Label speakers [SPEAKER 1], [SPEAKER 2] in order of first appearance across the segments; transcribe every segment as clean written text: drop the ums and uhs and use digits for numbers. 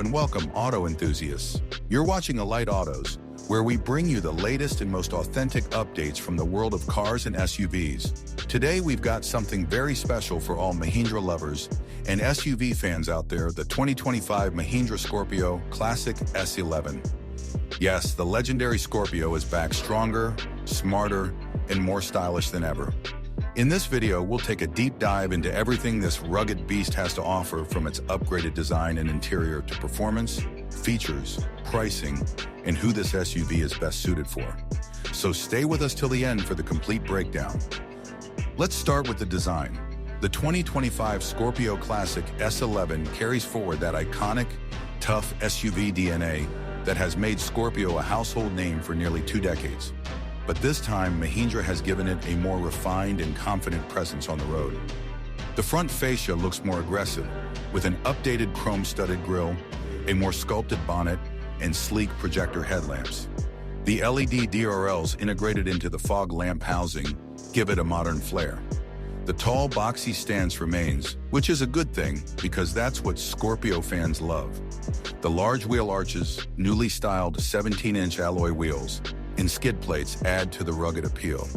[SPEAKER 1] and welcome auto enthusiasts. You're watching Alight Autos, where we bring you the latest and most authentic updates from the world of cars and SUVs. Today we've got something very special for all Mahindra lovers and SUV fans out there, the 2025 Mahindra Scorpio Classic S11. Yes, the legendary Scorpio is back stronger, smarter, and more stylish than ever. In this video, we'll take a deep dive into everything this rugged beast has to offer, from its upgraded design and interior to performance, features, pricing, and who this SUV is best suited for. So stay with us till the end for the complete breakdown. Let's start with the design. The 2025 Scorpio Classic S11 carries forward that iconic, tough SUV DNA that has made Scorpio a household name for nearly 2 decades. But this time, Mahindra has given it a more refined and confident presence on the road. The front fascia looks more aggressive, with an updated chrome-studded grille, a more sculpted bonnet, and sleek projector headlamps. The LED DRLs integrated into the fog lamp housing give it a modern flair. The tall, boxy stance remains, which is a good thing because that's what Scorpio fans love. The large wheel arches, newly styled 17-inch alloy wheels, and skid plates add to the rugged appeal.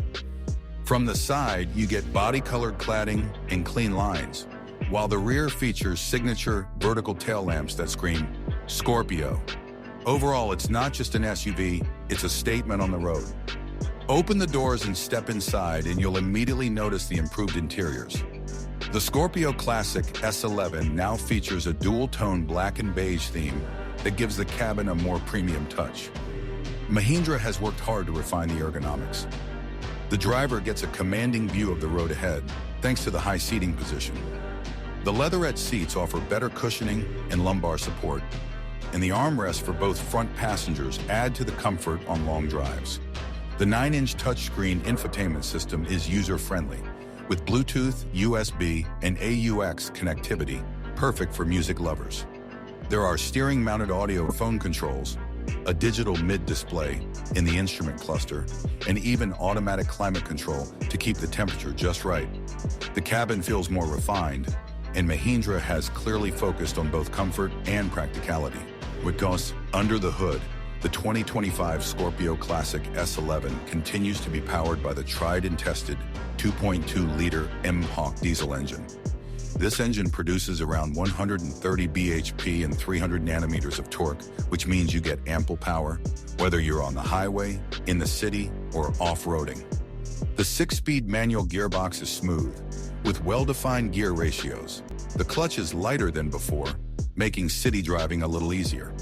[SPEAKER 1] From the side, you get body-colored cladding and clean lines, while the rear features signature vertical tail lamps that scream Scorpio. Overall, it's not just an SUV, it's a statement on the road. Open the doors and step inside, and you'll immediately notice the improved interiors. The Scorpio Classic S11 now features a dual-tone black and beige theme that gives the cabin a more premium touch. Mahindra has worked hard to refine the ergonomics. The driver gets a commanding view of the road ahead, thanks to the high seating position. The leatherette seats offer better cushioning and lumbar support, and the armrests for both front passengers add to the comfort on long drives. The 9-inch touchscreen infotainment system is user-friendly, with Bluetooth, USB, and AUX connectivity, perfect for music lovers. There are steering-mounted audio phone controls, a digital mid-display in the instrument cluster, and even automatic climate control to keep the temperature just right. The cabin feels more refined, and Mahindra has clearly focused on both comfort and practicality. What goes under the hood, the 2025 Scorpio Classic S11 continues to be powered by the tried and tested 2.2-liter mHawk diesel engine. This engine produces around 130 bhp and 300 nanometers of torque, which means you get ample power, whether you're on the highway, in the city, or off-roading. The 6-speed manual gearbox is smooth, with well-defined gear ratios. The clutch is lighter than before, making city driving a little easier.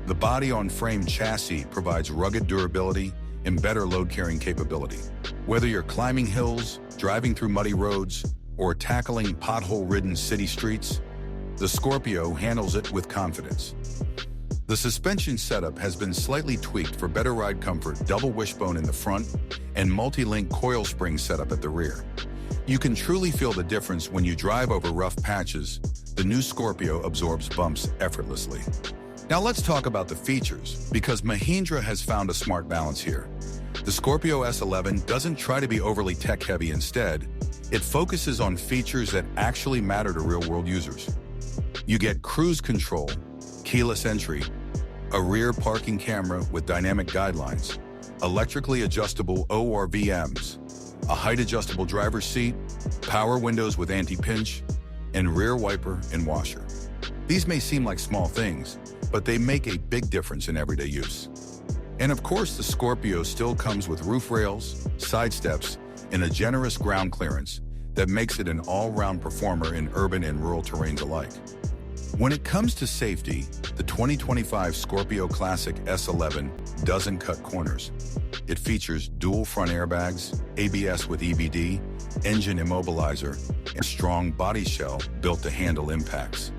[SPEAKER 1] The body-on-frame chassis provides rugged durability and better load-carrying capability. Whether you're climbing hills, driving through muddy roads, or tackling pothole-ridden city streets, the Scorpio handles it with confidence. The suspension setup has been slightly tweaked for better ride comfort, double wishbone in the front, and multi-link coil spring setup at the rear. You can truly feel the difference when you drive over rough patches. The new Scorpio absorbs bumps effortlessly. Now let's talk about the features, because Mahindra has found a smart balance here. The Scorpio S11 doesn't try to be overly tech-heavy. Instead, it focuses on features that actually matter to real-world users. You get cruise control, keyless entry, a rear parking camera with dynamic guidelines, electrically adjustable ORVMs, a height-adjustable driver's seat, power windows with anti-pinch, and rear wiper and washer. These may seem like small things, but they make a big difference in everyday use. And of course, the Scorpio still comes with roof rails, side steps, and a generous ground clearance that makes it an all-round performer in urban and rural terrains alike. When it comes to safety, the 2025 Scorpio Classic S11 doesn't cut corners. It features dual front airbags, ABS with EBD, engine immobilizer, and a strong body shell built to handle impacts.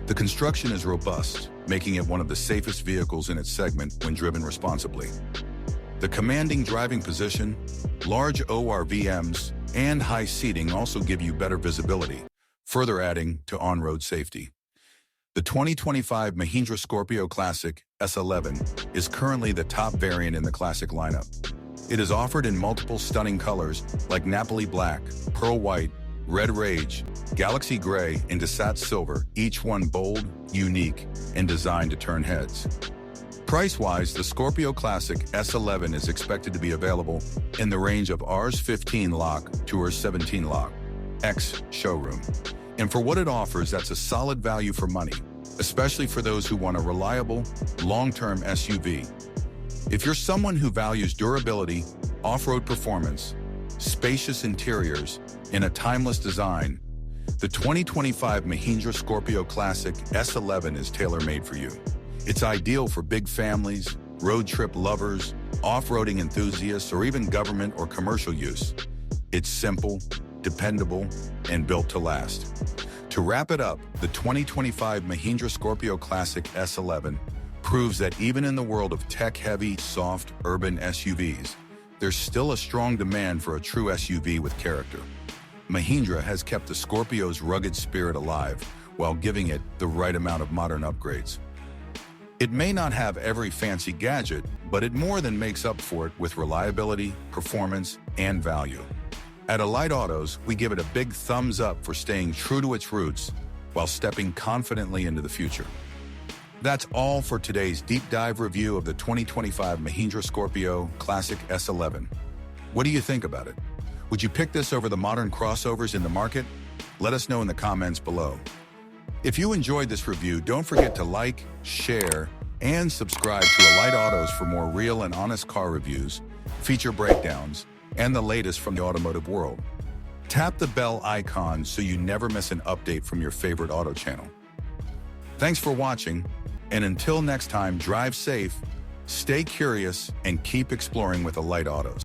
[SPEAKER 1] The construction is robust, making it one of the safest vehicles in its segment when driven responsibly. The commanding driving position, large ORVMs, and high seating also give you better visibility, further adding to on-road safety. The 2025 Mahindra Scorpio Classic S11 is currently the top variant in the Classic lineup. It is offered in multiple stunning colors like Napoli Black, Pearl White, Red Rage, Galaxy Gray, and Desat Silver, each one bold, unique, and designed to turn heads. Price-wise, the Scorpio Classic S11 is expected to be available in the range of Rs 15 lakh to Rs 17 lakh, ex-showroom. And for what it offers, that's a solid value for money, especially for those who want a reliable, long-term SUV. If you're someone who values durability, off-road performance, spacious interiors, and a timeless design, the 2025 Mahindra Scorpio Classic S11 is tailor-made for you. It's ideal for big families, road trip lovers, off-roading enthusiasts, or even government or commercial use. It's simple, dependable, and built to last. To wrap it up, the 2025 Mahindra Scorpio Classic S11 proves that even in the world of tech-heavy, soft, urban SUVs, there's still a strong demand for a true SUV with character. Mahindra has kept the Scorpio's rugged spirit alive while giving it the right amount of modern upgrades. It may not have every fancy gadget, but it more than makes up for it with reliability, performance, and value. At Alight Autos, we give it a big thumbs up for staying true to its roots while stepping confidently into the future. That's all for today's deep dive review of the 2025 Mahindra Scorpio Classic S11. What do you think about it? Would you pick this over the modern crossovers in the market? Let us know in the comments below. If you enjoyed this review, don't forget to like, share, and subscribe to Alight Autos for more real and honest car reviews, feature breakdowns, and the latest from the automotive world. Tap the bell icon so you never miss an update from your favorite auto channel. Thanks for watching, and until next time, drive safe, stay curious, and keep exploring with Alight Autos.